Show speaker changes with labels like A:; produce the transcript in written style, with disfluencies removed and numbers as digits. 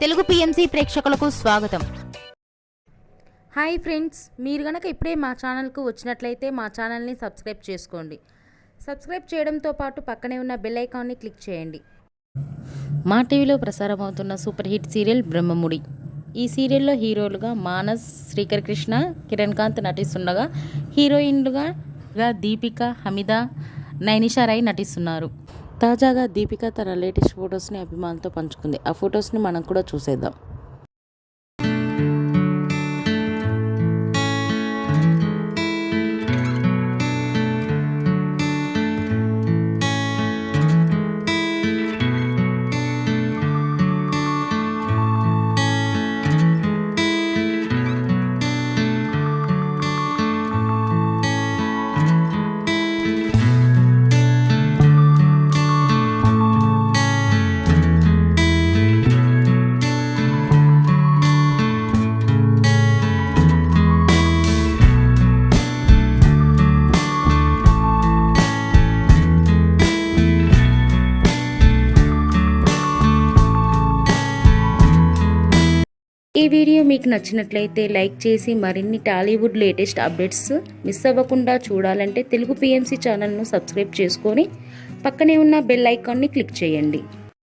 A: Telugu PMC ప్రేక్షకులకు స్వాగతం.
B: Hi friends, మీరు గనక ఇప్పుడే మా ఛానల్కు వచ్చినట్లయితే మా ఛానల్ని సబ్స్క్రైబ్ చేసుకోండి. సబ్స్క్రైబ్ చేయడంతో పాటు పక్కనే ఉన్న బెల్ ఐకాన్ని క్లిక్ చేయండి. మా టీవీలో ప్రసారం అవుతున్న సూపర్ హిట్ సీరియల్ బ్రహ్మముడి. ఈ సీరియల్లో హీరోలుగా మానస్, శ్రీకర్ కృష్ణ, కిరణ్ కాంత్ నటిస్తుండగా హీరోయిన్లుగా దీపిక, హమీద, నైనిషా రాయ్ నటిస్తున్నారు. తాజాగా దీపిక తన లేటెస్ట్ ఫొటోస్ని అభిమానులతో పంచుకుంది. ఆ ఫొటోస్ని మనం కూడా చూసేద్దాం. ఈ వీడియో మీకు నచ్చినట్లయితే లైక్ చేసి మరిన్ని టాలీవుడ్ లేటెస్ట్ అప్డేట్స్ మిస్ అవ్వకుండా చూడాలంటే తెలుగు పిఎంసి ఛానల్ను సబ్స్క్రైబ్ చేసుకొని పక్కనే ఉన్న బెల్ ఐకాన్ని క్లిక్ చేయండి.